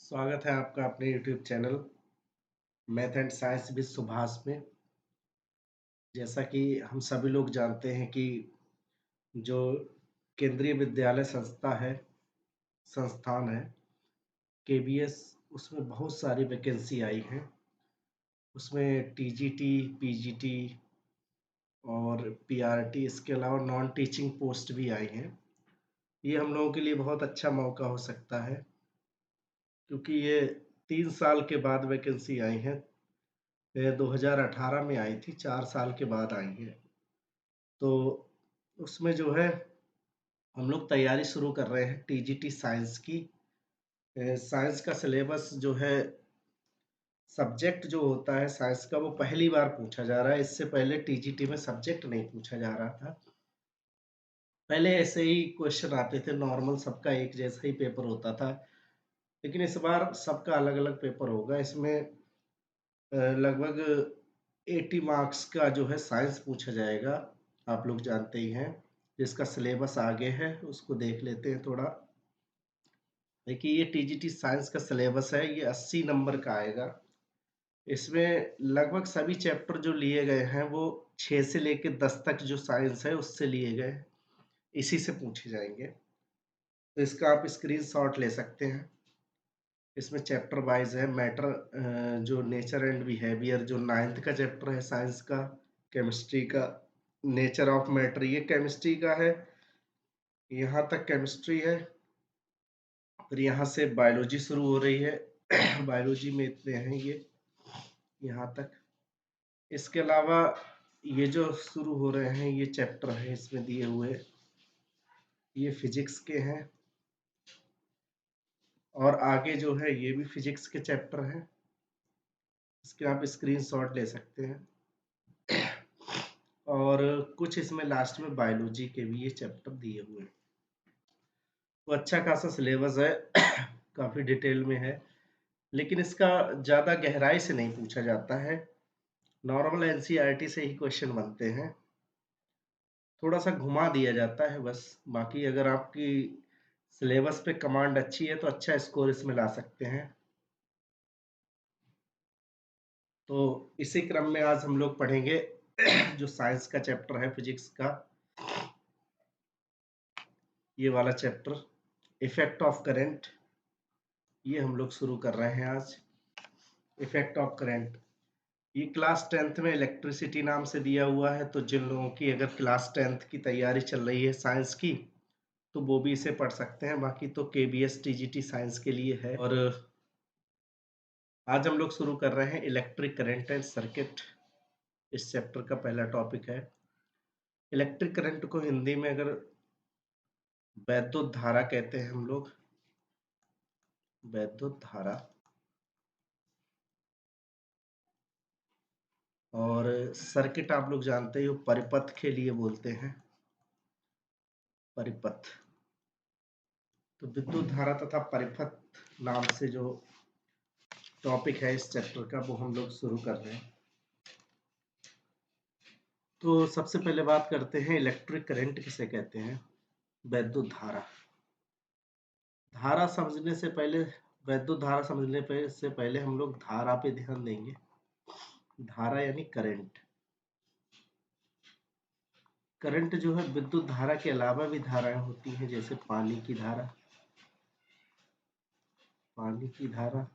स्वागत है आपका अपने YouTube channel math and science with Subhash में। जैसा कि हम सभी लोग जानते हैं कि जो केंद्रीय विद्यालय संस्थान है KVS, उसमें बहुत सारी वैकेंसी आई हैं। उसमें TGT, PGT और PRT, इसके अलावा नॉन टीचिंग पोस्ट भी आई हैं। ये हम लोगों के लिए बहुत अच्छा मौका हो सकता है, क्योंकि ये 3 साल के बाद वैकेंसी आई हैं। ये 2018 में आई थी, 4 साल के बाद आई है। तो उसमें जो है हम लोग तैयारी शुरू कर रहे हैं TGT साइंस की। साइंस का सिलेबस जो है, सब्जेक्ट जो होता है साइंस का, वो पहली बार पूछा जा रहा है। इससे पहले TGT में सब्जेक्ट नहीं पूछा जा रहा था। पहले ऐसे ही क्वेश्चन आते थे नॉर्मल, सबका एक जैसा ही पेपर होता था। लेकिन इस बार सबका अलग-अलग पेपर होगा। इसमें लगभग 80 मार्क्स का जो है साइंस पूछा जाएगा। आप लोग जानते ही हैं। जिसका सिलेबस आगे है उसको देख लेते हैं थोड़ा। देखिए, ये TGT साइंस का सिलेबस है, ये 80 नंबर का आएगा। इसमें लगभग सभी चैप्टर जो लिए गए हैं वो 6 से लेके 10 तक जो साइंस है उससे लिए गए, इसी से पूछे जाएंगे। तो इसका आप स्क्रीनशॉट ले सकते हैं। इसमें चैप्टर वाइज है। मैटर जो नेचर एंड बिहेवियर जो 9th का चैप्टर है साइंस का। केमिस्ट्री का नेचर ऑफ मैटर, ये केमिस्ट्री का है। यहाँ तक केमिस्ट्री है। फिर यहाँ से बायोलॉजी शुरू हो रही है। बायोलॉजी में इतने हैं ये यहाँ तक। इसके अलावा ये जो शुरू हो रहे हैं ये चैप्टर है इसमें दिए हुए, ये फिजिक्स के हैं। और आगे जो है ये भी फिजिक्स के चैप्टर हैं। इसके आप स्क्रीनशॉट ले सकते हैं। और कुछ इसमें लास्ट में बायोलॉजी के भी ये चैप्टर दिए हुए हैं। तो अच्छा खासा सिलेबस है। काफ़ी डिटेल में है, लेकिन इसका ज़्यादा गहराई से नहीं पूछा जाता है। नॉर्मल NCERT से ही क्वेश्चन बनते हैं। थोड़ा सा घुमा दिया जाता है बस। बाकी अगर आपकी सिलेबस पे कमांड अच्छी है तो अच्छा स्कोर इसमें ला सकते हैं। तो इसी क्रम में आज हम लोग पढ़ेंगे जो साइंस का चैप्टर है फिजिक्स का, ये वाला चैप्टर इफेक्ट ऑफ करंट, ये हम लोग शुरू कर रहे हैं आज। इफेक्ट ऑफ करंट ये क्लास 10th में इलेक्ट्रिसिटी नाम से दिया हुआ है। तो जिन लोगों की अगर क्लास 10th की तैयारी चल रही है साइंस की, तो वो भी इसे पढ़ सकते हैं। बाकी तो KBS TGT साइंस के लिए है। और आज हम लोग शुरू कर रहे हैं इलेक्ट्रिक करंट एंड सर्किट। इस चैप्टर का पहला टॉपिक है। इलेक्ट्रिक करंट को हिंदी में अगर वैद्युत धारा कहते हैं हम लोग, वैद्युत धारा। और सर्किट आप लोग जानते ही हो, परिपथ के लिए बोलते हैं, परिपथ। तो विद्युत धारा तथा परिपथ नाम से जो टॉपिक है इस चैप्टर का, वो हम लोग शुरू कर रहे हैं। तो सबसे पहले बात करते हैं इलेक्ट्रिक करंट किसे कहते हैं। वैद्युत धारा। धारा समझने से पहले, वैद्युत धारा से पहले हम लोग धारा पे ध्यान देंगे। धारा यानी करंट। करंट जो है विद्युत धारा के अलावा भी धाराएं होती हैं, जैसे पानी की धारा, पानी की धारा।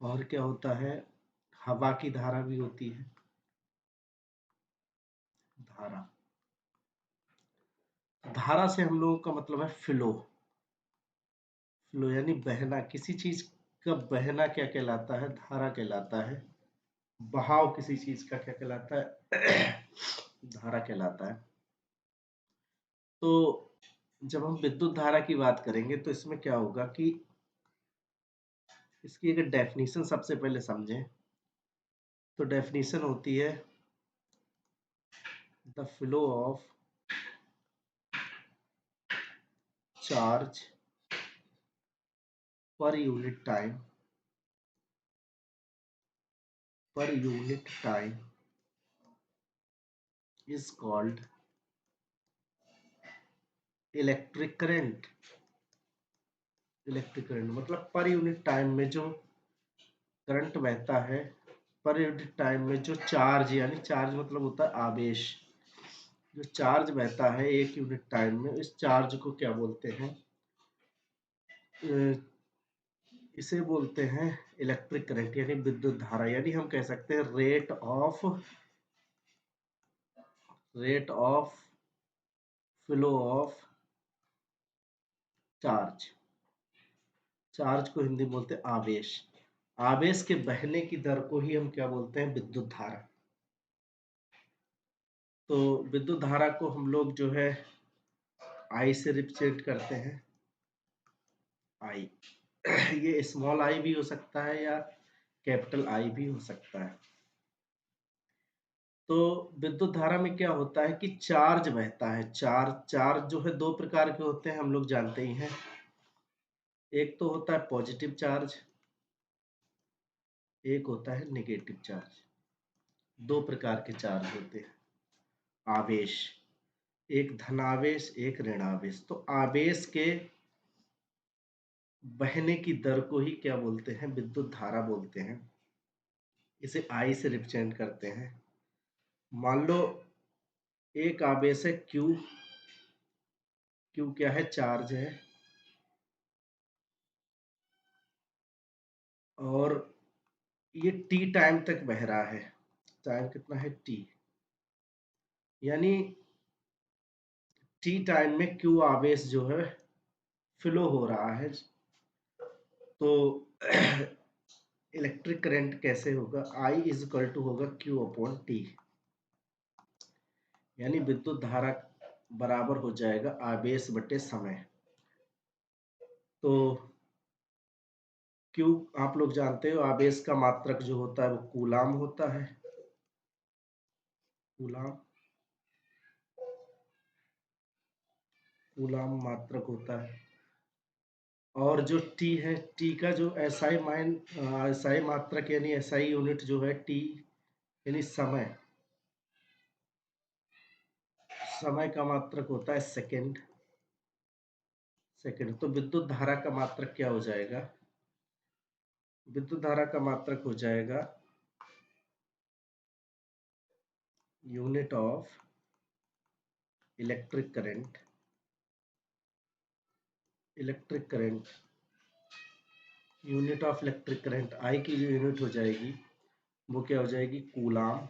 और क्या होता है, हवा की धारा भी होती है। धारा, धारा से हम लोगों का मतलब है फ्लो। फ्लो यानी बहना। किसी चीज का बहना क्या कहलाता है, धारा कहलाता है। बहाव किसी चीज का क्या कहलाता है, धारा कहलाता है। तो जब हम विद्युत धारा की बात करेंगे तो इसमें क्या होगा कि इसकी अगर डेफिनेशन सबसे पहले समझें, तो डेफिनेशन होती है the flow of charge per unit time, per unit time is called electric current, मतलब पर यूनिट टाइम में जो करंट बहता है, पर यूनिट टाइम में जो चार्ज, यानी चार्ज मतलब होता है आवेश, जो चार्ज बहता है एक यूनिट टाइम में, इस चार्ज को क्या बोलते हैं? इसे बोलते हैं इलेक्ट्रिक करंट, यानी विद्युत धारा, यानी हम कह सकते हैं rate of flow of charge. Charge को हिंदी में बोलते हैं आवेश। आवेश के बहने की दर को ही हम क्या बोलते हैं? विद्युत धारा। तो विद्युत धारा को हम लोग जो है आई से रिप्रेजेंट करते हैं। आई ये स्मॉल आई भी हो सकता है या कैपिटल आई भी हो सकता है। तो विद्युत धारा में क्या होता है कि चार्ज बहता है। चार्ज जो है दो प्रकार के होते हैं, हम लोग जानते ही हैं। एक तो होता है पॉजिटिव चार्ज, एक होता है नेगेटिव चार्ज। दो प्रकार के चार्ज होते हैं। आवेश, एक धनावेश, एक ऋणावेश। तो आवेश के बहने की दर को ही क्या बोलते हैं? विद्युत धारा बोलते हैं। इसे आई से रिप्रेजेंट करते हैं। मान लो एक आवेश है क्यू, क्यू क्या है? चार्ज है। और ये टी टाइम तक बह रहा है। टाइम कितना है? टी। यानी टी टाइम में क्यू आवेश जो है फ्लो हो रहा है। तो इलेक्ट्रिक करंट कैसे होगा? आई इज इक्वल टू होगा क्यू अपॉन टी, यानी विद्युत धारा बराबर हो जाएगा आवेश बटे समय। तो क्यू आप लोग जानते हो, आवेश का मात्रक जो होता है वो कूलाम होता है। कूलाम, कूलाम मात्रक होता है। और जो टी है, टी का जो एसआई मात्रक यानी एसआई यूनिट जो है टी, यानी समय, समय का मात्रक होता है सेकंड। तो विद्युत धारा का मात्रक क्या हो जाएगा? विद्युत धारा का मात्रक हो जाएगा unit of electric current. Unit of electric current, I की जो यूनिट हो जाएगी वो क्या हो जाएगी? कूलाम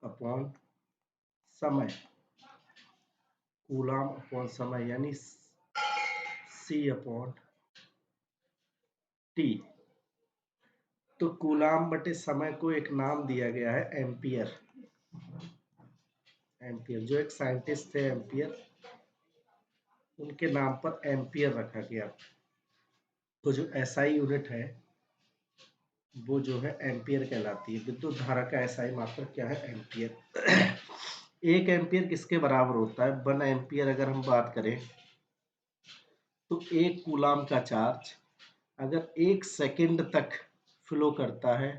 अपॉन समय। कूलाम अपॉन समय यानी सी अपॉन टी। तो कूलाम बटे समय को एक नाम दिया गया है एम्पियर। जो एक साइंटिस्ट थे एम्पियर, उनके नाम पर एम्पियर रखा गया। तो जो एसआई यूनिट है वो जो है एम्पियर कहलाती है। विद्युत धारा का एसआई मात्रक क्या है? एम्पियर। एक एम्पियर किसके बराबर होता है? 1 एम्पियर अगर हम बात करें तो एक कूलाम का चार्ज अगर 1 सेकंड तक फ्लो करता है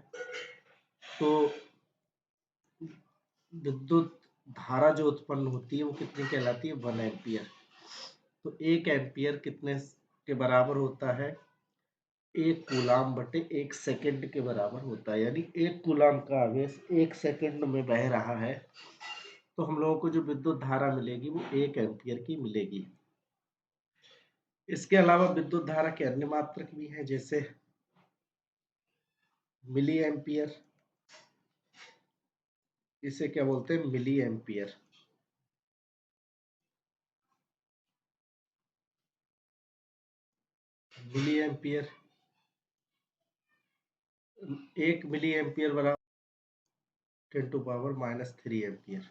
तो विद्युत धारा जो उत्पन्न होती है वो कितनी कहलाती है? 1 एम्पियर। तो 1 एम्पियर कितने के बराबर होता है? 1 कूलाम बटे 1 सेकंड के बराबर होता है। यानी 1 कूलाम का आवेश 1 सेकंड में बह रहा है, तो हम लोगों को जो विद्युत धारा मिलेगी वो 1 एम्पियर की मिलेगी। इसके अलावा विद्युत धारा के अन्य मात्रक भी हैं, जैसे मिली एम्पियर। इसे क्या बोलते हैं? Milli ampere. Milli ampere, 1 milli ampere बराबर 10⁻³ ampere.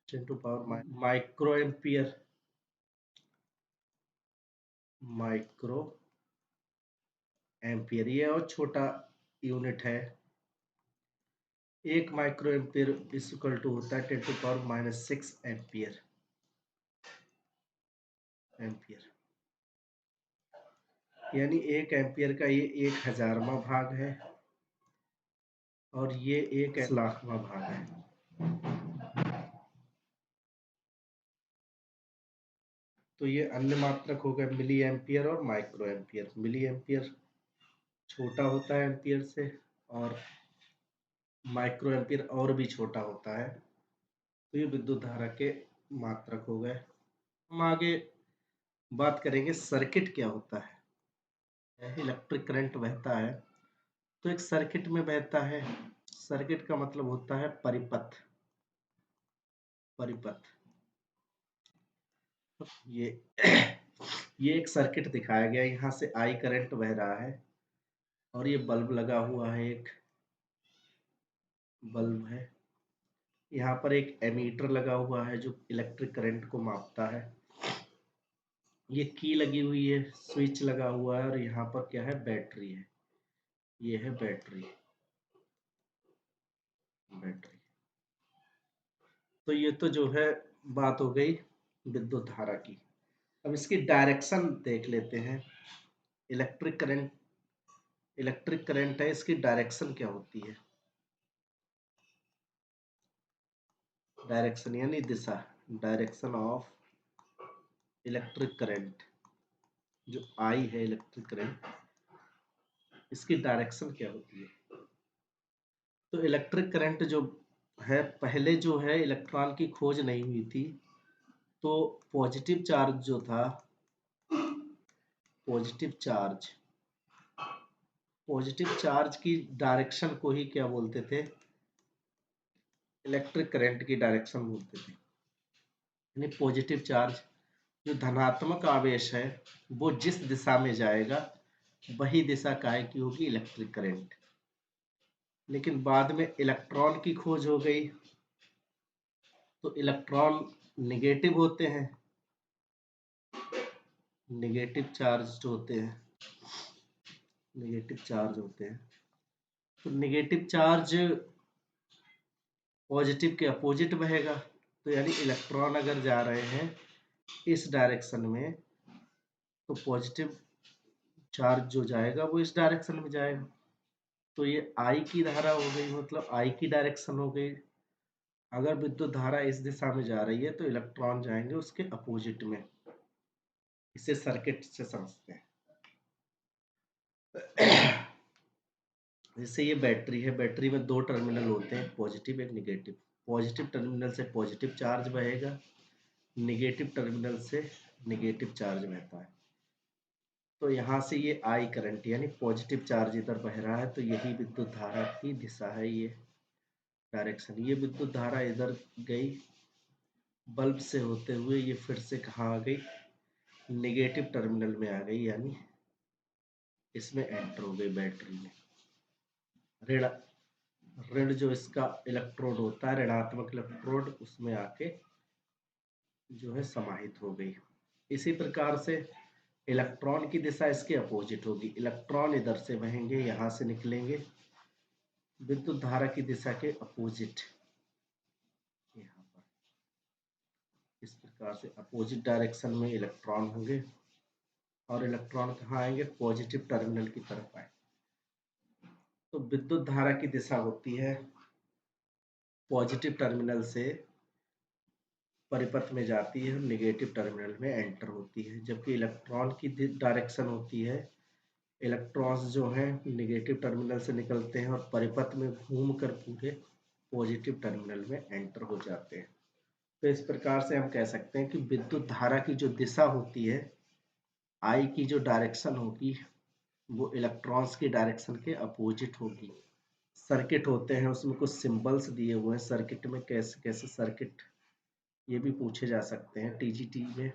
10⁻⁻, micro ampere. Micro ampere ये और छोटा यूनिट है। 1 माइक्रो एम्पियर इक्वल टू होता है 10⁻⁻⁶ एम्पियर। यानी 1 एम्पियर का ये 1000वां भाग है। और ये 1/100000वां भाग है। तो ये अन्य मात्रक हो गए मिली एम्पियर और माइक्रो एम्पियर। मिली एम्पियर छोटा होता है एम्पियर से, और माइक्रो एम्पियर और भी छोटा होता है। तो ये विद्युत धारा के मात्रक हो गए। हम आगे बात करेंगे सर्किट क्या होता है। इलेक्ट्रिक करंट बहता है तो एक सर्किट में बहता है। सर्किट का मतलब होता है परिपथ। परिपथ ये ये एक सर्किट दिखाया गया, यहाँ से आई करंट बह रहा है और ये बल्ब लगा हुआ है, एक बल्ब है। यहाँ पर एक एमीटर लगा हुआ है जो इलेक्ट्रिक करंट को मापता है। ये की लगी हुई है, स्विच लगा हुआ है, और यहाँ पर क्या है, बैटरी है। ये है बैटरी। बैटरी तो ये तो जो है बात हो गई विद्युत धारा की। अब इसकी डायरेक्शन देख लेते हैं। इलेक्ट्रिक करंट, इलेक्ट्रिक करंट है, इसकी डायरेक्शन क्या होती है। डायरेक्शन यानी दिशा। डायरेक्शन ऑफ इलेक्ट्रिक करंट, जो आई है इलेक्ट्रिक करंट, इसकी डायरेक्शन क्या होती है। तो इलेक्ट्रिक करंट जो है, पहले जो है इलेक्ट्रॉन की खोज नहीं हुई थी, तो पॉजिटिव चार्ज जो था, पॉजिटिव चार्ज, पॉजिटिव चार्ज की डायरेक्शन को ही क्या बोलते थे, इलेक्ट्रिक करंट की डायरेक्शन बोलते थे। यानी पॉजिटिव चार्ज, जो धनात्मक आवेश है, वो जिस दिशा में जाएगा वही दिशा काय की होगी, इलेक्ट्रिक करंट। लेकिन बाद में इलेक्ट्रॉन की खोज हो गई, तो इलेक्ट्रॉन निगेटिव होते हैं। निगेटिव चार्ज होते हैं, निगेटिव चार्ज होते हैं। तो निगेटिव चार्ज पॉजिटिव के अपोजिट बहेगा। तो यानी इलेक्ट्रॉन अगर जा रहे हैं इस डायरेक्शन में, तो पॉजिटिव चार्ज जो जाएगा वो इस डायरेक्शन में जाएगा। तो ये आई की धारा हो गई, मतलब आई की डायरेक्शन हो गई। अगर विद्युत धारा इस दिशा में जा रही है तो इलेक्ट्रॉन जाएंगे उसके अपोजिट में। इसे सर्किट से समझते हैं। जैसे ये बैटरी है, बैटरी में दो टर्मिनल होते हैं, पॉजिटिव एक निगेटिव। पॉजिटिव टर्मिनल से पॉजिटिव चार्ज बहेगा, निगेटिव टर्मिनल से निगेटिव चार्ज बहता है। तो यहाँ से ये आई करंट यानी पॉजिटिव चार्ज इधर बह रहा है, तो यही विद्युत धारा की दिशा है, ये डायरेक्शन। ये विद्युत धारा इधर गई, बल्ब से होते हुए ये फिर से कहाँ आ गई, निगेटिव टर्मिनल में आ गई, यानी इसमें एंटर हो गई बैटरी में। ऋण ऋण जो इसका इलेक्ट्रोड होता है, ऋणात्मक इलेक्ट्रोड, उसमें आके जो है समाहित हो गई। इसी प्रकार से इलेक्ट्रॉन की दिशा इसके अपोजिट होगी। इलेक्ट्रॉन इधर से बहेंगे, यहाँ से निकलेंगे, विद्युत धारा की दिशा के अपोजिट, यहाँ पर इस प्रकार से अपोजिट डायरेक्शन में इलेक्ट्रॉन होंगे, और इलेक्ट्रॉन कहाँ आएंगे, पॉजिटिव टर्मिनल की तरफ आए। तो विद्युत धारा की दिशा होती है पॉजिटिव टर्मिनल से परिपथ में जाती है, निगेटिव टर्मिनल में एंटर होती है। जबकि इलेक्ट्रॉन की डायरेक्शन होती है, इलेक्ट्रॉन्स जो हैं निगेटिव टर्मिनल से निकलते हैं और परिपथ में घूमकर पूरे पॉजिटिव टर्मिनल में एंटर हो जाते हैं। तो इस प्रकार से हम कह सकते हैं कि विद्युत धारा की जो दिशा होती है, आई की जो डायरेक्शन होगी, वो इलेक्ट्रॉन्स की डायरेक्शन के अपोजिट होगी। सर्किट होते हैं, उसमें कुछ सिंबल्स दिए हुए हैं। सर्किट में कैसे कैसे सर्किट, ये भी पूछे जा सकते हैं टीजीटी में।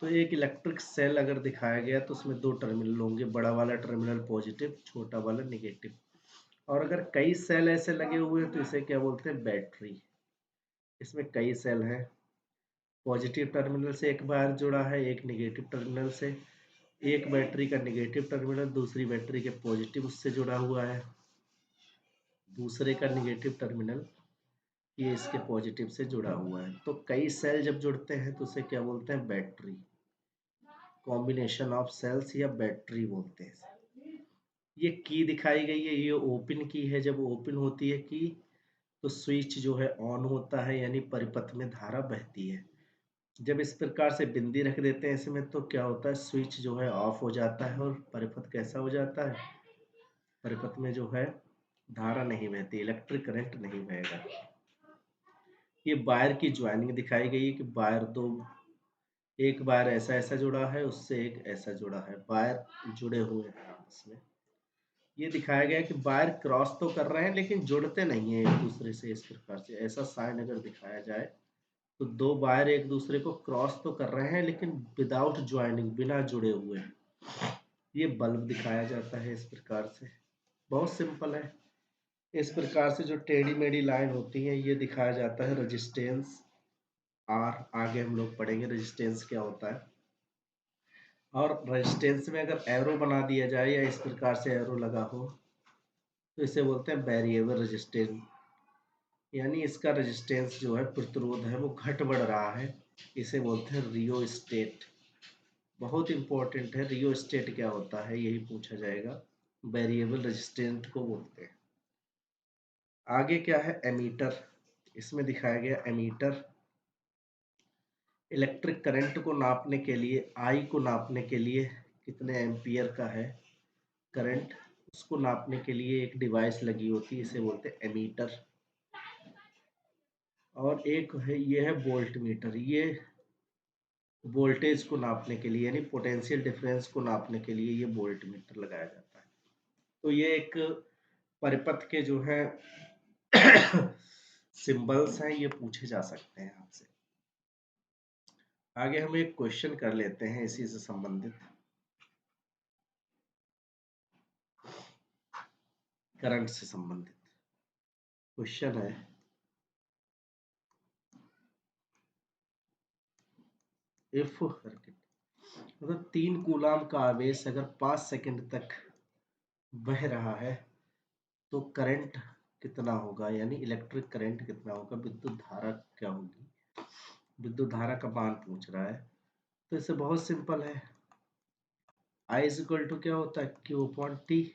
तो एक इलेक्ट्रिक सेल अगर दिखाया गया तो उसमें दो टर्मिनल होंगे, बड़ा वाला टर्मिनल पॉजिटिव, छोटा वाला निगेटिव। और अगर कई सेल ऐसे लगे हुए हैं तो इसे क्या बोलते हैं, बैटरी। इसमें कई सेल हैं, पॉजिटिव टर्मिनल से एक वायर जुड़ा है, एक निगेटिव टर्मिनल से। एक बैटरी का निगेटिव टर्मिनल दूसरी बैटरी के पॉजिटिव उससे जुड़ा हुआ है, दूसरे का निगेटिव टर्मिनल ये इसके पॉजिटिव से जुड़ा हुआ है। तो कई सेल जब जुड़ते हैं तो उसे क्या बोलते हैं, बैटरी। कॉम्बिनेशन ऑफ सेल्स या बैटरी बोलते हैं। ये की दिखाई गई है, ये ओपन की है। जब ओपन होती है की तो स्विच जो है ऑन होता है, यानी परिपथ में धारा बहती है। जब इस प्रकार से बिंदी रख देते हैं इसमें तो क्या होता है, स्विच जो है ऑफ हो जाता है और परिपथ कैसा हो जाता है, परिपथ में जो है धारा नहीं बहती, इलेक्ट्रिक करंट नहीं बहेगा। ये वायर की ज्वाइनिंग दिखाई गई है कि वायर दो, एक वायर ऐसा ऐसा जुड़ा है, उससे एक ऐसा जुड़ा है, वायर जुड़े हुए हैं आपस में। ये दिखाया गया कि वायर क्रॉस तो कर रहे हैं लेकिन जुड़ते नहीं है एक दूसरे से। इस प्रकार से ऐसा साइन अगर दिखाया जाए तो दो वायर एक दूसरे को क्रॉस तो कर रहे हैं लेकिन विदाउट ज्वाइनिंग, बिना जुड़े हुए। ये बल्ब दिखाया जाता है इस प्रकार से, बहुत सिंपल है। इस प्रकार से जो टेढ़ी मेढ़ी लाइन होती है ये दिखाया जाता है रेजिस्टेंस आर। आगे हम लोग पढ़ेंगे रेजिस्टेंस क्या होता है। और रेजिस्टेंस में अगर एरो बना दिया जाए या इस प्रकार से एरो लगा हो तो इसे बोलते हैं वेरिएबल रेजिस्टेंस, यानी इसका रेजिस्टेंस जो है, प्रतिरोध है, वो घट बढ़ रहा है। इसे बोलते हैं रियोस्टेट। बहुत इंपॉर्टेंट है, रियोस्टेट क्या होता है यही पूछा जाएगा। वेरिएबल रेजिस्टेंट को बोलते हैं। आगे क्या है, एमीटर। इसमें दिखाया गया एमीटर इलेक्ट्रिक करंट को नापने के लिए, आई को नापने के लिए, कितने एम्पियर का है करंट, उसको नापने के लिए एक डिवाइस लगी होती है, इसे बोलते हैं एमीटर। और एक है, ये है वोल्ट मीटर। ये वोल्टेज को नापने के लिए, यानी पोटेंशियल डिफरेंस को नापने के लिए ये वोल्ट मीटर लगाया जाता है। तो ये एक परिपथ के जो है सिंबल्स हैं, ये पूछे जा सकते हैं आपसे। आगे हम एक क्वेश्चन कर लेते हैं इसी से संबंधित, करंट से संबंधित क्वेश्चन है। इफ सर्किट, मतलब 3 कूलाम का आवेश अगर 5 सेकंड तक बह रहा है तो करंट कितना होगा, यानी इलेक्ट्रिक करंट कितना होगा, विद्युत धारा क्या होगी। विद्युत धारा का मान पूछ रहा है। तो इसे बहुत सिंपल है, I इज इक्वल टू क्या होता है, Q अपॉन T।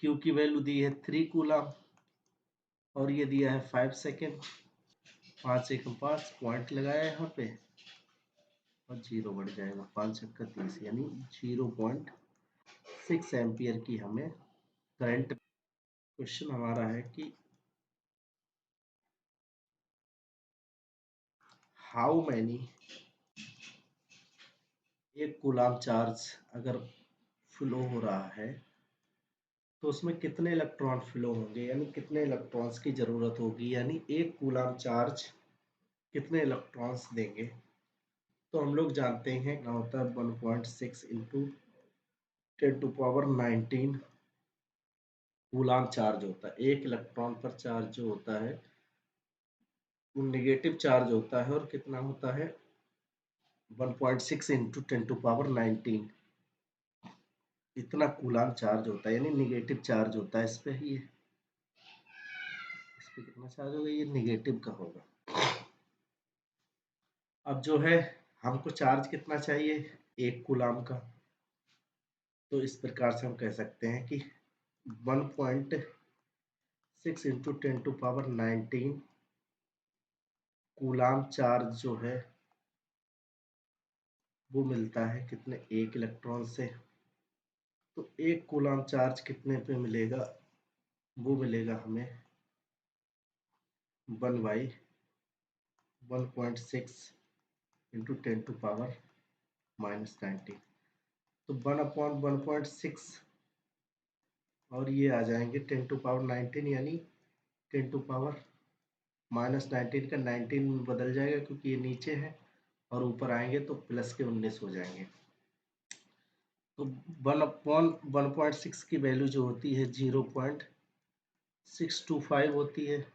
Q की वैल्यू दी है 3 कूलाम और ये दिया है 5 सेकेंड। 5 से 5 पॉइंट लगाया यहाँ पे और 0 बढ़ जाएगा, 5 छक्का 30, यानी 0.6 एम्पियर की हमें करंट। क्वेश्चन हमारा है कि हाउ मैनी, एक कूलाम चार्ज अगर फ्लो हो रहा है तो उसमें कितने इलेक्ट्रॉन फ्लो होंगे, यानी कितने इलेक्ट्रॉन्स की जरूरत होगी, यानी एक कूलाम चार्ज कितने इलेक्ट्रॉन्स देंगे। तो हम लोग जानते हैं ना, होता है 1.6 इंटू 10⁻19 कूलाम चार्ज होता है। एक इलेक्ट्रॉन पर चार्ज जो होता है वो नेगेटिव चार्ज होता है और कितना होता है 1.6 इंटू 10⁻19, इतना कूलाम चार्ज होता है, यानी निगेटिव चार्ज होता है इस पे। ये इस पे कितना चार्ज होगा, ये निगेटिव का होगा। अब जो है हमको चार्ज कितना चाहिए, एक कूलाम का। तो इस प्रकार से हम कह सकते हैं कि 1.6 इंटू 10⁻19 कूलाम चार्ज जो है वो मिलता है कितने, एक इलेक्ट्रॉन से। तो एक कूलाम चार्ज कितने पे मिलेगा, वो मिलेगा हमें 1/1.6 इंटू 10⁻−19। तो 1/1.6 और ये आ जाएंगे 10⁻19, यानी 10⁻−19 का 19 में बदल जाएगा क्योंकि ये नीचे है और ऊपर आएंगे तो प्लस के 19 हो जाएंगे। तो 1/1.6 की वैल्यू जो होती है 0.625 होती है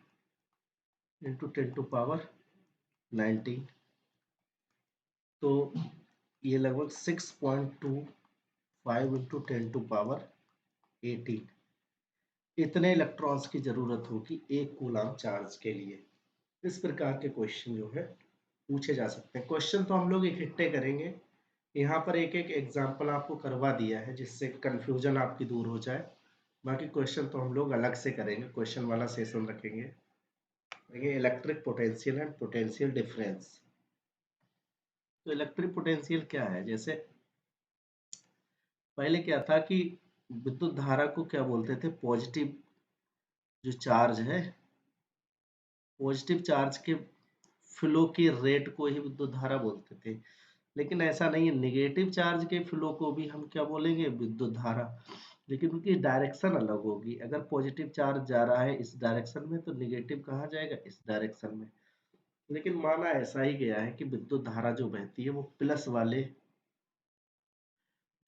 इंटू 10⁻19। तो ये लगभग 6.25 इंटू 10⁻18 इतने इलेक्ट्रॉन्स की जरूरत होगी एक कूलाम चार्ज के लिए। इस प्रकार के क्वेश्चन जो है पूछे जा सकते हैं। क्वेश्चन तो हम लोग इकट्ठे करेंगे, यहाँ पर एक एक एग्जाम्पल आपको करवा दिया है जिससे कंफ्यूजन आपकी दूर हो जाए। बाकी क्वेश्चन तो हम लोग अलग से करेंगे, क्वेश्चन वाला सेशन रखेंगे। देखिए electric potential and potential difference. तो इलेक्ट्रिक पोटेंशियल क्या है, जैसे पहले क्या था कि विद्युत धारा को क्या बोलते थे, पॉजिटिव जो चार्ज है, पॉजिटिव चार्ज के फ्लो की रेट को ही विद्युत धारा बोलते थे। लेकिन ऐसा नहीं है, निगेटिव चार्ज के फ्लो को भी हम क्या बोलेंगे, विद्युत धारा। लेकिन उनकी डायरेक्शन अलग होगी। अगर पॉजिटिव चार्ज जा रहा है इस डायरेक्शन में तो निगेटिव कहाँ जाएगा, इस डायरेक्शन में। लेकिन माना ऐसा ही गया है कि विद्युत धारा जो बहती है वो प्लस वाले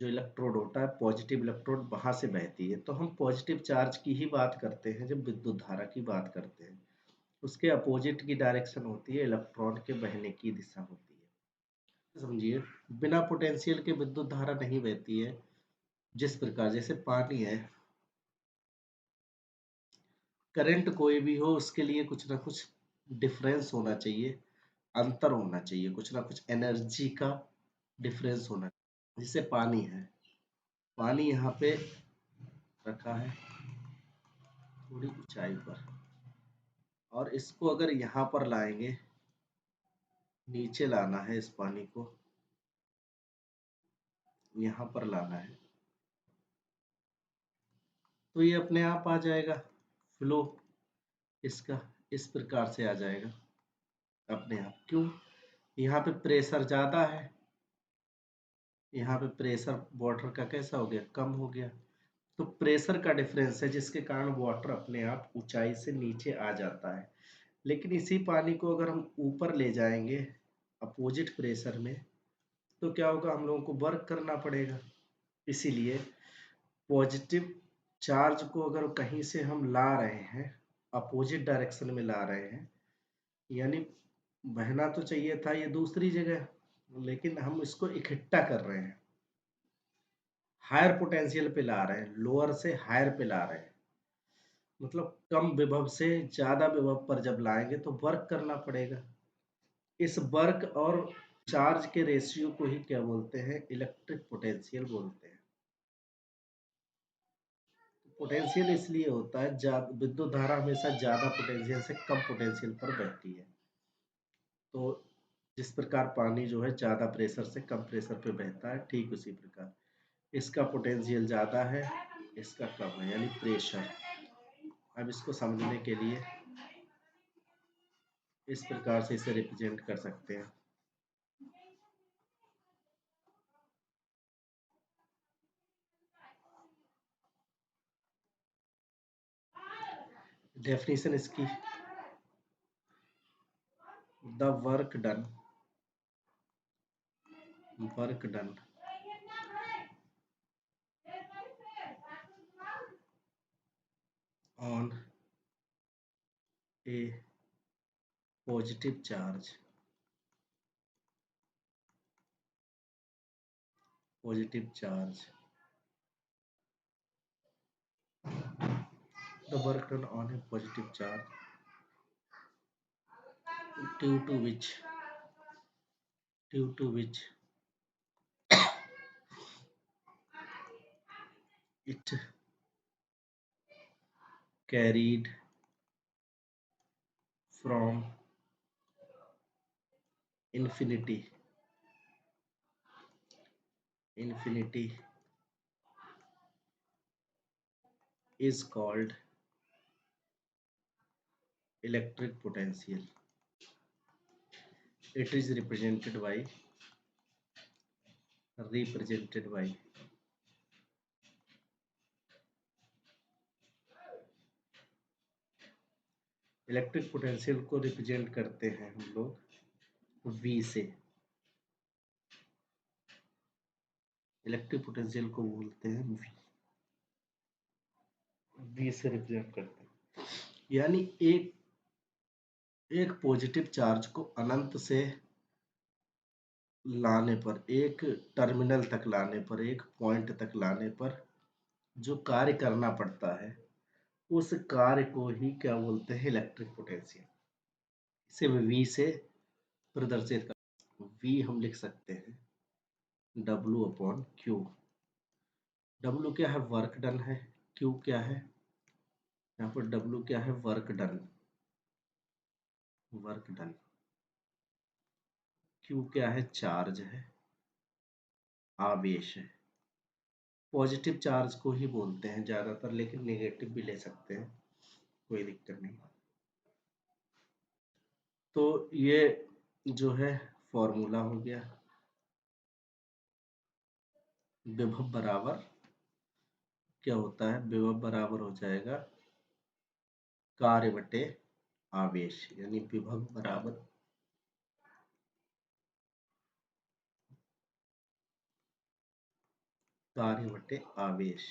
जो इलेक्ट्रोड होता है, पॉजिटिव इलेक्ट्रोड, वहां से बहती है। तो हम पॉजिटिव चार्ज की ही बात करते हैं जब विद्युत धारा की बात करते हैं। उसके अपोजिट की डायरेक्शन होती है, इलेक्ट्रॉन के बहने की दिशा होती है। समझिए, बिना पोटेंशियल के विद्युत धारा नहीं बहती है। जिस प्रकार जैसे पानी है, करंट कोई भी हो उसके लिए कुछ ना कुछ डिफरेंस होना चाहिए, अंतर होना चाहिए, कुछ ना कुछ एनर्जी का डिफरेंस होना चाहिए। जैसे पानी है, पानी यहाँ पे रखा है थोड़ी ऊंचाई पर, और इसको अगर यहाँ पर लाएंगे, नीचे लाना है, इस पानी को यहाँ पर लाना है, तो ये अपने आप आ जाएगा, फ्लो इसका इस प्रकार से आ जाएगा अपने आप। क्यों, यहाँ पे प्रेशर ज्यादा है, यहाँ पे प्रेशर वाटर का कैसा हो गया, कम हो गया। तो प्रेशर का डिफरेंस है जिसके कारण वाटर अपने आप ऊंचाई से नीचे आ जाता है। लेकिन इसी पानी को अगर हम ऊपर ले जाएंगे अपोजिट प्रेशर में, तो क्या होगा, हम लोगों को वर्क करना पड़ेगा। इसीलिए पॉजिटिव चार्ज को अगर कहीं से हम ला रहे हैं, अपोजिट डायरेक्शन में ला रहे हैं, यानी बहना तो चाहिए था ये दूसरी जगह, लेकिन हम इसको इकट्ठा कर रहे हैं, हायर पोटेंशियल पे ला रहे हैं, लोअर से हायर पे ला रहे हैं। मतलब कम विभव से ज्यादा विभव पर जब लाएंगे तो वर्क करना पड़ेगा। इस वर्क और चार्ज के रेशियो को ही क्या बोलते हैं, इलेक्ट्रिक पोटेंशियल बोलते हैं। पोटेंशियल इसलिए होता है, विद्युत धारा हमेशा ज्यादा पोटेंशियल से कम पोटेंशियल पर बहती है। तो जिस प्रकार पानी जो है ज्यादा प्रेशर से कम प्रेशर पे बहता है, ठीक उसी प्रकार इसका पोटेंशियल ज्यादा है, इसका कम है, यानी प्रेशर। अब इसको समझने के लिए इस प्रकार से इसे रिप्रेजेंट कर सकते हैं। डेफिनेशन इसकी, the work done on A positive charge, positive charge, the work done on a positive charge due to which due to which it carried from infinity is called electric potential. It is represented by electric potential को represent करते हैं हम लोग V से। Electric potential को बोलते हैं V से रिप्रेजेंट करते हैं। यानी एक पॉजिटिव चार्ज को अनंत से लाने पर, एक टर्मिनल तक लाने पर, एक पॉइंट तक लाने पर जो कार्य करना पड़ता है, उस कार्य को ही क्या बोलते हैं, इलेक्ट्रिक पोटेंशियल। इसे V से प्रदर्शित कर, V हम लिख सकते हैं W अपॉन Q। W क्या है? वर्क डन है। Q क्या है? यहाँ पर W क्या है? Work done. Work done. Q क्या है? चार्ज है, आवेश है। पॉजिटिव चार्ज को ही बोलते हैं ज्यादातर, लेकिन नेगेटिव भी ले सकते हैं, कोई दिक्कत नहीं। तो ये जो है फॉर्मूला हो गया। विभव बराबर क्या होता है? विभव बराबर हो जाएगा कार्य बटे आवेश, यानी विभव बराबर कार्य बटे आवेश।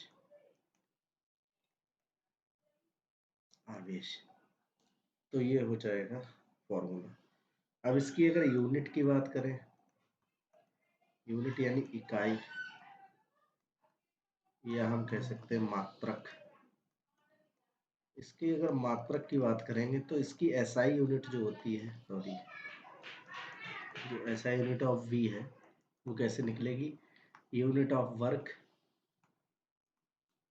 आवेश, तो ये हो जाएगा फॉर्मूला। अब इसकी अगर यूनिट की बात करें, यूनिट यानी इकाई, या हम कह सकते हैं मात्रक। इसकी अगर मात्रक की बात करेंगे तो इसकी एसआई यूनिट जो होती है, सॉरी, जो एसआई यूनिट ऑफ वी है, वो कैसे निकलेगी? Unit of work,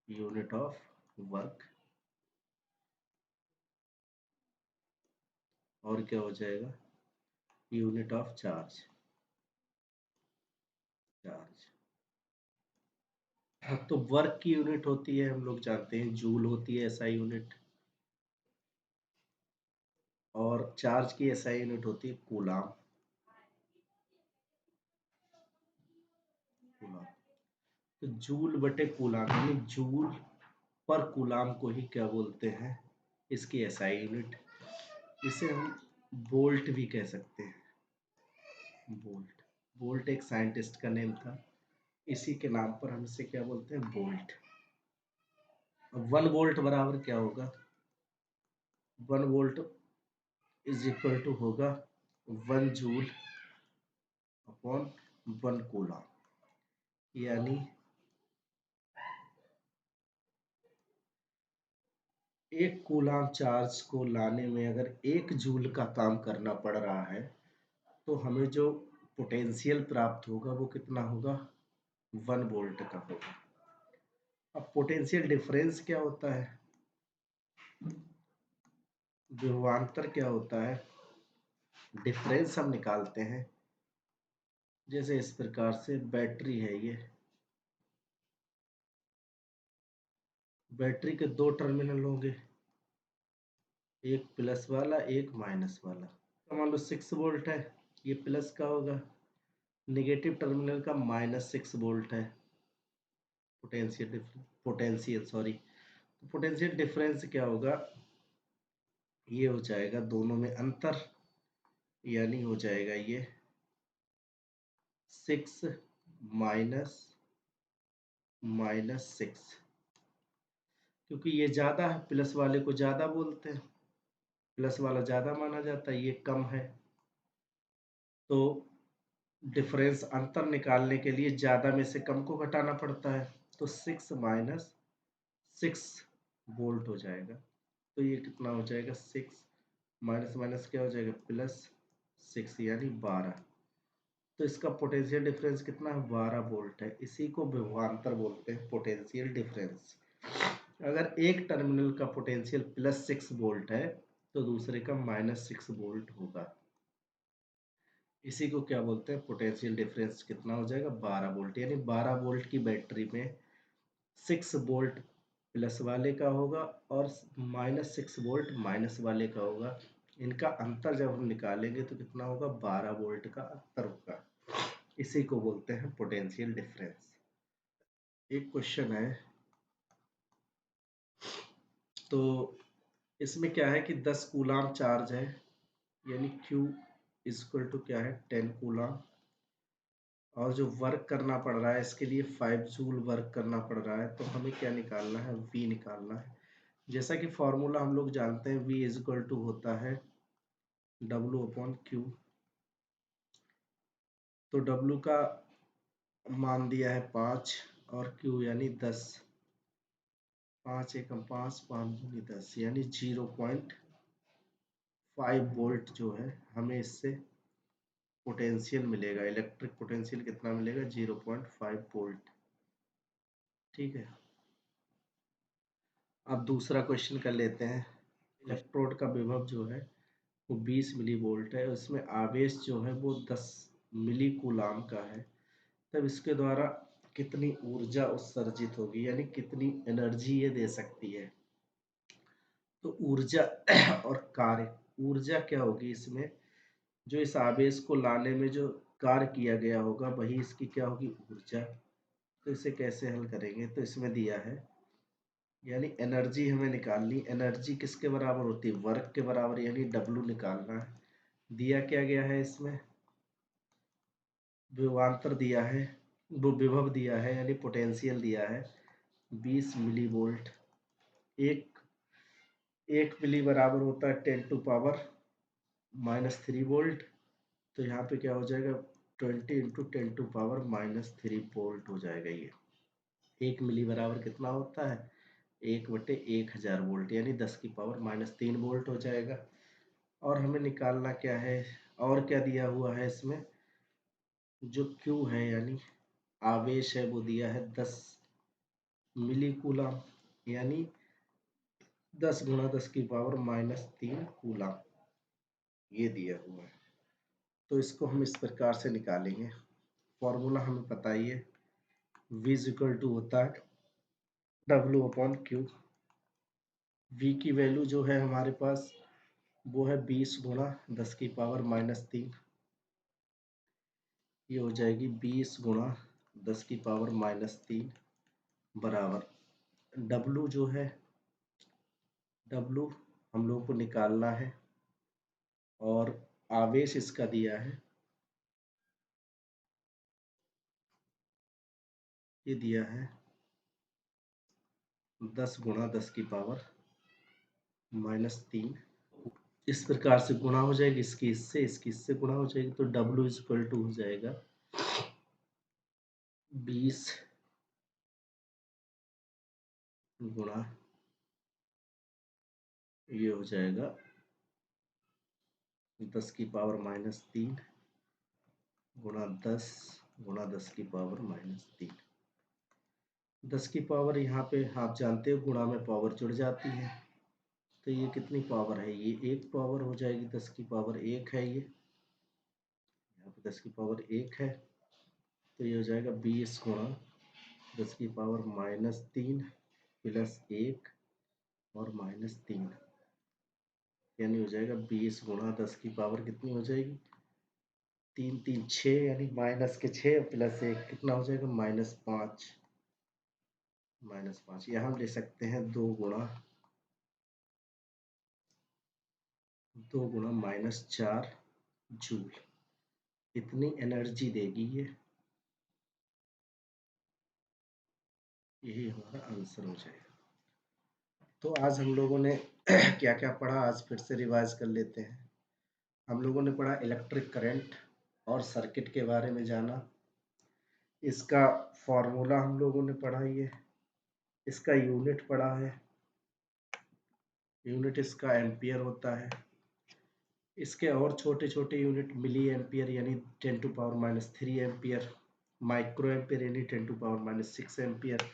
unit of work, और क्या हो जाएगा? Unit of charge. चार्ज, हाँ, तो वर्क की यूनिट होती है, हम लोग जानते हैं, जूल होती है एसआई यूनिट, और चार्ज की एसआई यूनिट होती है कूलाम। कूलाम, तो जूल बटे कूलाम, यानी जूल पर कूलाम को ही क्या बोलते हैं? इसकी एसआई यूनिट। इसे हम बोल्ट भी कह सकते हैं। बोल्ट, बोल्ट एक साइंटिस्ट का नेम था, इसी के नाम पर हम इसे क्या बोलते हैं? बोल्ट। अब 1 वोल्ट बराबर क्या होगा? 1 वोल्ट इज इक्वल टू होगा 1 जूल अपॉन 1 कूलम, यानी 1 कूलम चार्ज को लाने में अगर 1 जूल का काम करना पड़ रहा है, तो हमें जो पोटेंशियल प्राप्त होगा वो कितना होगा? 1 वोल्ट का होगा। अब पोटेंशियल डिफरेंस क्या होता है? विभवांतर क्या होता है? डिफरेंस हम निकालते हैं, जैसे इस प्रकार से बैटरी है ये, बैटरी के 2 टर्मिनल होंगे, एक प्लस वाला एक माइनस वाला। तो मान लो 6 वोल्ट है, ये प्लस का होगा, नेगेटिव टर्मिनल का -6 वोल्ट है। पोटेंशियल सॉरी, तो पोटेंशियल डिफरेंस क्या होगा? ये हो जाएगा दोनों में अंतर, यानी हो जाएगा ये 6 माइनस -6, क्योंकि ये ज्यादा है, प्लस वाले को ज्यादा बोलते हैं, प्लस वाला ज्यादा माना जाता है, ये कम है, तो डिफरेंस अंतर निकालने के लिए ज्यादा में से कम को घटाना पड़ता है, तो 6 - 6 वोल्ट हो जाएगा। तो ये कितना हो जाएगा? 6 माइनस माइनस क्या हो जाएगा? +6, यानी 12। तो इसका पोटेंशियल डिफरेंस कितना है? 12 वोल्ट है। इसी को विभवांतर बोलते हैं, पोटेंशियल डिफरेंस। अगर एक टर्मिनल का पोटेंशियल +6 वोल्ट है, तो दूसरे का -6 वोल्ट होगा। इसी को क्या बोलते हैं? पोटेंशियल डिफरेंस कितना हो जाएगा? 12 वोल्ट, यानी 12 वोल्ट की बैटरी में 6 वोल्ट प्लस वाले का होगा और -6 वोल्ट माइनस वाले का होगा। इनका अंतर जब हम निकालेंगे तो कितना होगा? 12 वोल्ट का अंतर होगा। इसी को बोलते हैं पोटेंशियल डिफरेंस। एक क्वेश्चन है, तो इसमें क्या है कि 10 कूलाम चार्ज है, यानी Q इक्वल टू क्या है? 10 कूलाम, और जो वर्क करना पड़ रहा है इसके लिए 5 जूल वर्क करना पड़ रहा है, तो हमें क्या निकालना है? V निकालना है। जैसा कि फॉर्मूला हम लोग जानते हैं, V इक्वल टू होता है W अपॉन Q। तो W का मान दिया है 5 और Q यानी 10, 5 एकम 5, 5 दूनी 10, यानी 0.5 वोल्ट जो है हमें इससे पोटेंशियल मिलेगा, इलेक्ट्रिक पोटेंशियल कितना मिलेगा 0.5 वोल्ट। ठीक है, अब दूसरा क्वेश्चन कर लेते हैं। इलेक्ट्रोड का विभव जो है वो 20 मिली वोल्ट है, उसमें आवेश जो है वो 10 मिली कूलाम का है, तब इसके द्वारा कितनी ऊर्जा उत्सर्जित होगी, यानी कितनी एनर्जी ये दे सकती है। तो ऊर्जा और कार्य, ऊर्जा क्या होगी इसमें, जो इस आवेश को लाने में जो कार्य किया गया होगा वही इसकी क्या होगी, ऊर्जा। तो इसे कैसे हल करेंगे, तो इसमें दिया है, यानी एनर्जी हमें निकालनी, एनर्जी किसके बराबर होती है, वर्क के बराबर, यानी डब्लू निकालना है। दिया क्या गया है इसमें, विभवांतर दिया है, वो विभव दिया है यानी पोटेंशियल दिया है 20 मिली वोल्ट। एक एक मिली बराबर होता है 10⁻³ वोल्ट, तो यहाँ पे क्या हो जाएगा 20 × 10⁻³ वोल्ट हो जाएगा। ये 1 मिली बराबर कितना होता है 1/1000 वोल्ट, यानी 10⁻³ वोल्ट हो जाएगा। और हमें निकालना क्या है, और क्या दिया हुआ है इसमें, जो Q है यानी आवेश है वो दिया है 10 मिली कूलम, यानी 10 × 10⁻³ कूलम, ये दिया हुआ है। तो इसको हम इस प्रकार से निकालेंगे। फॉर्मूला हमें पता ही है, V = होता है W/Q। V की वैल्यू जो है हमारे पास वो है 20 × 10⁻³ ये हो जाएगी 20 × 10⁻³ बराबर W जो है, W हम लोग को निकालना है, और आवेश इसका दिया है, ये दिया है 10 × 10⁻³ इस प्रकार से गुणा हो जाएगी, इसकी इससे गुणा हो जाएगी, तो W = हो जाएगा 20 गुणा, ये हो जाएगा 10⁻³ गुणा 10 गुणा 10⁻³। 10 की पावर यहाँ पे आप जानते हो गुणा में पावर जुड़ जाती है, तो ये कितनी पावर है, ये 1 पावर हो जाएगी, 10 की पावर 1 है, ये यहाँ पे 10 की पावर 1 है, तो ये हो जाएगा 20 × 10⁻³ प्लस 1 और -3, यानी हो जाएगा 20 × 10 की पावर कितनी हो जाएगी 3 3 6, यानी -6 प्लस 1 कितना हो जाएगा -5। यहाँ हम ले सकते हैं 2 × -4 जूल, इतनी एनर्जी देगी ये, यही हमारा आंसर हो जाएगा। तो आज हम लोगों ने क्या क्या पढ़ा, आज फिर से रिवाइज कर लेते हैं। हम लोगों ने पढ़ा इलेक्ट्रिक करंट और सर्किट के बारे में जाना, इसका फॉर्मूला हम लोगों ने पढ़ा, ये इसका यूनिट पढ़ा है, यूनिट इसका एम्पियर होता है। इसके और छोटे छोटे यूनिट मिली एम्पियर यानी 10⁻³ एम्पियर, माइक्रो एम्पियर यानी 10⁻6 एम्पियर,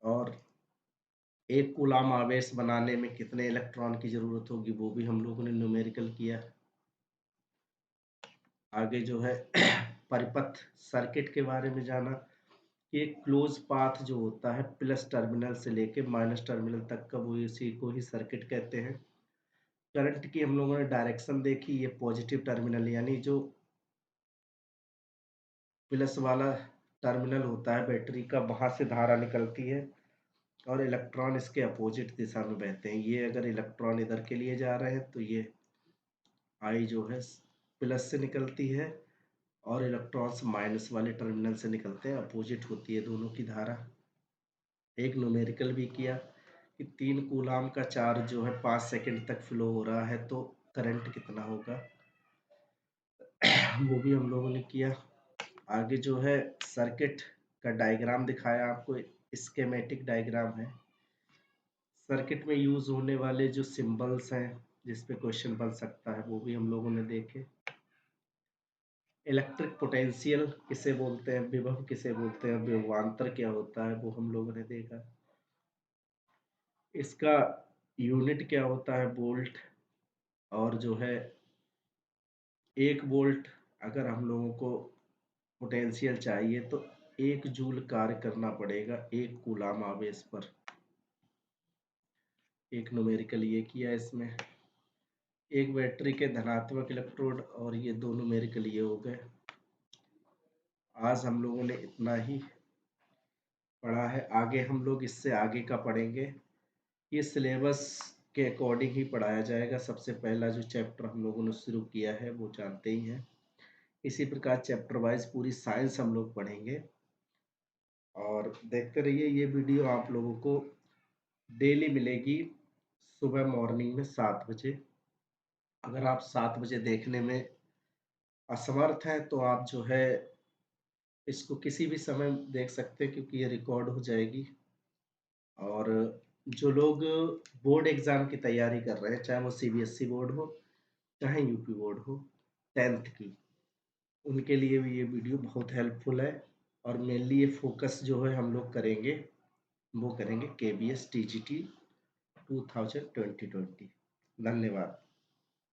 और एक कूलाम आवेश बनाने में कितने इलेक्ट्रॉन की जरूरत होगी वो भी हम लोगों ने न्यूमेरिकल किया। आगे जो है परिपथ सर्किट के बारे में जाना, कि एक क्लोज पाथ जो होता है प्लस टर्मिनल से लेके माइनस टर्मिनल तक का, वो इसी को ही सर्किट कहते हैं। करंट की हम लोगों ने डायरेक्शन देखी, ये पॉजिटिव टर्मिनल यानी जो प्लस वाला टर्मिनल होता है बैटरी का, वहां से धारा निकलती है, और इलेक्ट्रॉन इसके अपोजिट दिशा में बहते हैं। ये अगर इलेक्ट्रॉन इधर के लिए जा रहे हैं तो ये आई जो है प्लस से निकलती है, और इलेक्ट्रॉन्स माइनस वाले टर्मिनल से निकलते हैं, अपोजिट होती है दोनों की धारा। एक न्यूमेरिकल भी किया कि 3 कूलाम का चार्ज जो है 5 सेकंड तक फ्लो हो रहा है तो करंट कितना होगा, वो भी हम लोगों ने किया। आगे जो है सर्किट का डायग्राम दिखाया आपको, स्कीमेटिक डायग्राम है। सर्किट में यूज होने वाले जो सिंबल्स हैं जिस पे क्वेश्चन बन सकता है वो भी हम लोगों ने देखे। इलेक्ट्रिक पोटेंशियल किसे बोलते हैं, विभव किसे बोलते हैं, विभवांतर क्या होता है वो हम लोगों ने देखा। इसका यूनिट क्या होता है, वोल्ट। और जो है 1 वोल्ट अगर हम लोगों को पोटेंशियल चाहिए तो 1 जूल कार्य करना पड़ेगा 1 कूलाम आवेश पर। एक न्यूमेरिकल ये किया इसमें। एक बैटरी के धनात्मक इलेक्ट्रोड और ये 2 न्यूमेरिकल ये हो गए। आज हम लोगों ने इतना ही पढ़ा है, आगे हम लोग इससे आगे का पढ़ेंगे। ये सिलेबस के अकॉर्डिंग ही पढ़ाया जाएगा। सबसे पहला जो चैप्टर हम लोगों ने शुरू किया है वो जानते ही हैं। इसी प्रकार चैप्टर वाइज पूरी साइंस हम लोग पढ़ेंगे और देखते रहिए। ये वीडियो आप लोगों को डेली मिलेगी सुबह मॉर्निंग में 7 बजे। अगर आप 7 बजे देखने में असमर्थ हैं तो आप जो है इसको किसी भी समय देख सकते हैं, क्योंकि ये रिकॉर्ड हो जाएगी। और जो लोग बोर्ड एग्जाम की तैयारी कर रहे हैं, चाहे वो सीबीएसई बोर्ड हो चाहे यूपी बोर्ड हो 10th की, उनके लिए भी ये वीडियो बहुत हेल्पफुल है। और मेनली ये फोकस जो है हम लोग करेंगे वो करेंगे केबीएस टीजीटी 2020। धन्यवाद।